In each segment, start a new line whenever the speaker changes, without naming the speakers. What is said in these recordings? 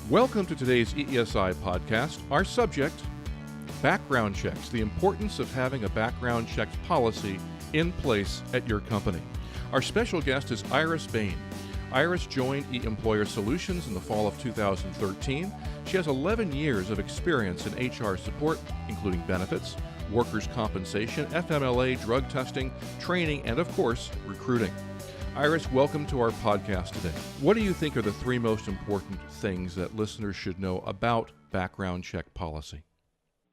Welcome to today's eESI podcast. Our subject, background checks, the importance of having a background checks policy in place at your company. Our special guest is Iris Bane. Iris joined eEmployer Solutions in the fall of 2013. She has 11 years of experience in HR support, including benefits, workers' compensation, FMLA, drug testing, training, and of course, recruiting. Iris, welcome to our podcast today. What do you think are the three most important things that listeners should know about background check policy?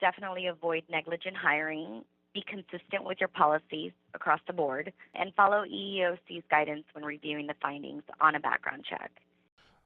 Definitely avoid negligent hiring, be consistent with your policies across the board, and follow EEOC's guidance when reviewing the findings on a background check.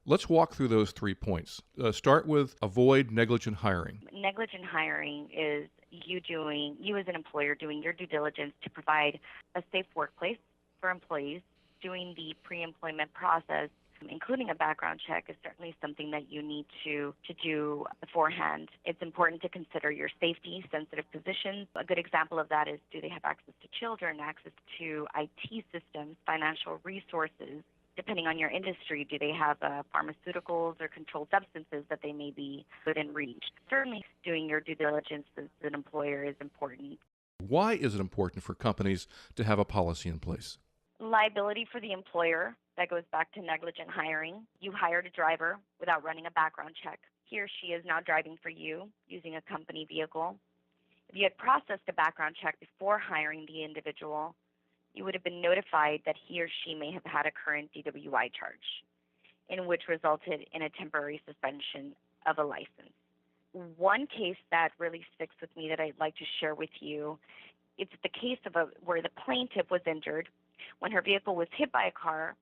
Let's walk through those 3 points. Start with avoid negligent hiring.
Negligent hiring is you as an employer doing your due diligence to provide a safe workplace for employees. Doing the pre-employment process, including a background check, is certainly something that you need to do beforehand. It's important to consider your safety, sensitive positions. A good example of that is, do they have access to children, access to IT systems, financial resources? Depending on your industry, do they have pharmaceuticals or controlled substances that they may be within reach? Certainly, doing your due diligence as an employer is important.
Why is it important for companies to have a policy in place?
Liability for the employer, that goes back to negligent hiring. You hired a driver without running a background check. He or she is now driving for you using a company vehicle. If you had processed a background check before hiring the individual, you would have been notified that he or she may have had a current DWI charge, in which resulted in a temporary suspension of a license. One case that really sticks with me that I'd like to share with you, it's the case of where the plaintiff was injured when her vehicle was hit by a car.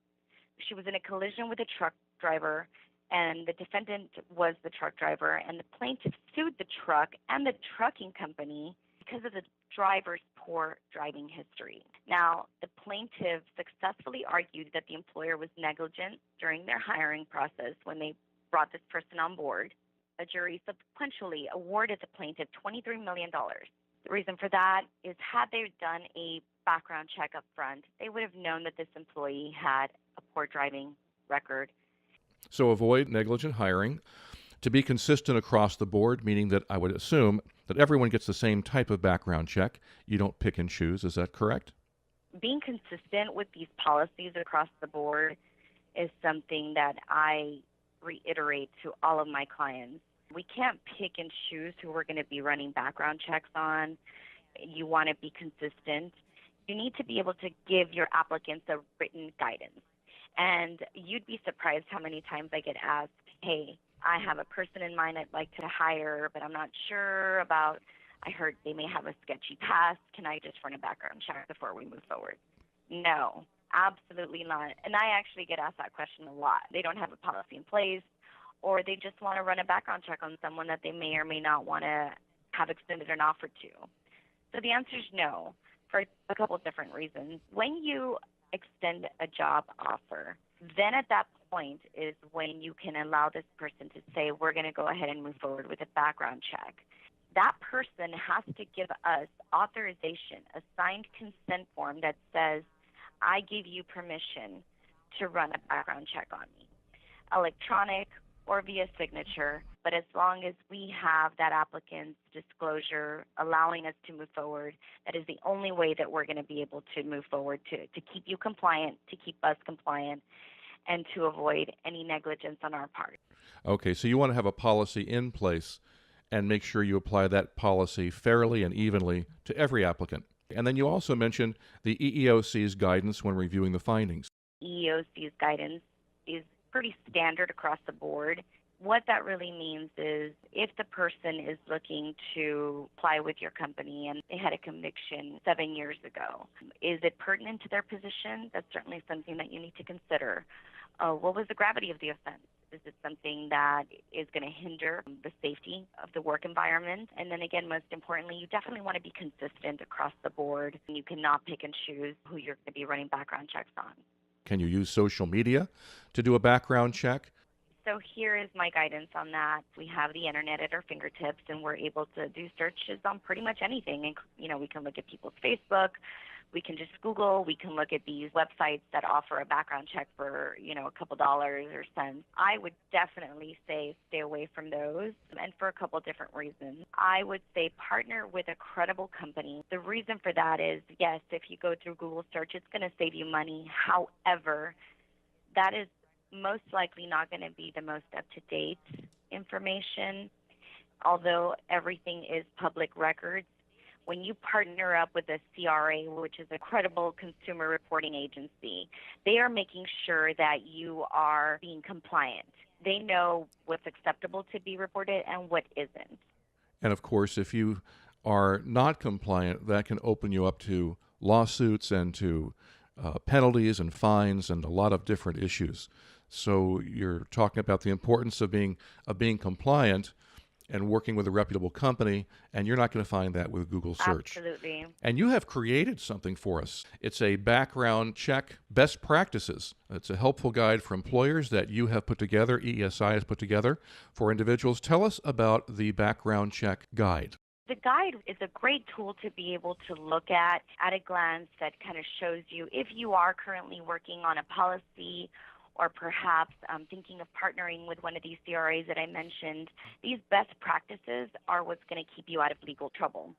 She was in a collision with a truck driver, and the defendant was the truck driver, and the plaintiff sued the truck and the trucking company because of the driver's poor driving history. Now, the plaintiff successfully argued that the employer was negligent during their hiring process when they brought this person on board. A jury subsequently awarded the plaintiff $23 million. The reason for that is, had they done a background check up front, they would have known that this employee had a poor driving record.
So avoid negligent hiring. To be consistent across the board, meaning that I would assume that everyone gets the same type of background check. You don't pick and choose. Is that correct?
Being consistent with these policies across the board is something that I reiterate to all of my clients. We can't pick and choose who we're going to be running background checks on. You want to be consistent. You need to be able to give your applicants a written guidance. And you'd be surprised how many times I get asked, hey, I have a person in mind I'd like to hire, but I'm not sure about, I heard they may have a sketchy past. Can I just run a background check before we move forward? No, absolutely not. And I actually get asked that question a lot. They don't have a policy in place, or they just want to run a background check on someone that they may or may not want to have extended an offer to. So the answer is no, for a couple of different reasons. When you extend a job offer, then at that point is when you can allow this person to say, we're going to go ahead and move forward with a background check. That person has to give us authorization, a signed consent form that says, I give you permission to run a background check on me. Electronic or via signature, but as long as we have that applicant's disclosure allowing us to move forward, that is the only way that we're going to be able to move forward to keep you compliant, to keep us compliant, and to avoid any negligence on our part.
Okay, so you want to have a policy in place and make sure you apply that policy fairly and evenly to every applicant. And then you also mentioned the EEOC's guidance when reviewing the findings.
EEOC's guidance is pretty standard across the board. What that really means is, if the person is looking to apply with your company and they had a conviction 7 years ago, is it pertinent to their position? That's certainly something that you need to consider. What was the gravity of the offense? Is it something that is going to hinder the safety of the work environment? And then again, most importantly, you definitely want to be consistent across the board. You cannot pick and choose who you're going to be running background checks on.
Can you use social media to do a background check?
So here is my guidance on that. We have the internet at our fingertips, and we're able to do searches on pretty much anything. And, we can look at people's Facebook We can just Google. We can look at these websites that offer a background check for, a couple dollars or cents. I would definitely say stay away from those, and for a couple different reasons. I would say partner with a credible company. The reason for that is, yes, if you go through Google search, it's going to save you money. However, that is most likely not going to be the most up-to-date information, although everything is public records. When you partner up with a CRA, which is a credible consumer reporting agency, they are making sure that you are being compliant. They know what's acceptable to be reported and what isn't.
And of course, if you are not compliant, that can open you up to lawsuits and to penalties and fines and a lot of different issues. So you're talking about the importance of being compliant and working with a reputable company, and you're not going to find that with Google search.
Absolutely.
And you have created something for us. It's a background check best practices. It's a helpful guide for employers that you have put together, eESI has put together for individuals. Tell us about the background check guide.
The guide is a great tool to be able to look at a glance that kind of shows you if you are currently working on a policy or perhaps thinking of partnering with one of these CRAs that I mentioned. These best practices are what's going to keep you out of legal trouble.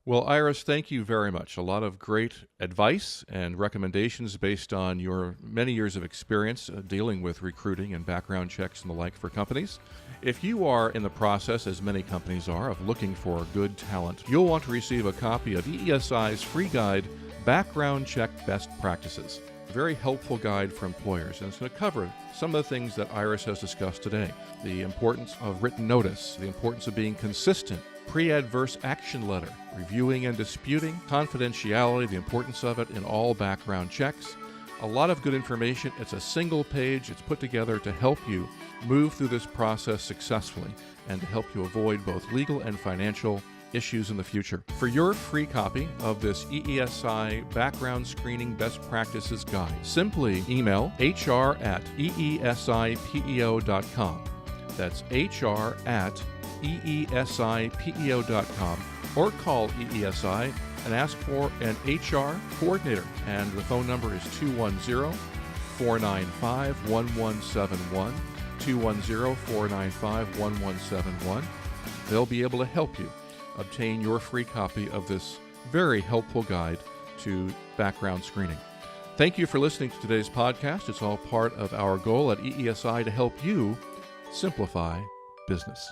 Well, Iris, thank you very much. A lot of great advice and recommendations based on your many years of experience dealing with recruiting and background checks and the like for companies. If you are in the process, as many companies are, of looking for good talent, you'll want to receive a copy of eESI's free guide, Background Check Best Practices. A very helpful guide for employers, and it's going to cover some of the things that Iris has discussed today. The importance of written notice, the importance of being consistent, pre-adverse action letter, reviewing and disputing, confidentiality, the importance of it in all background checks. A lot of good information. It's a single page. It's put together to help you move through this process successfully and to help you avoid both legal and financial issues in the future. For your free copy of this eESI Background Screening Best Practices Guide, simply email hr@eesipeo.com. That's hr@eesipeo.com, or call eESI and ask for an HR coordinator. And the phone number is 210-495-1171, 210-495-1171. They'll be able to help you obtain your free copy of this very helpful guide to background screening. Thank you for listening to today's podcast. It's all part of our goal at eESI to help you simplify business.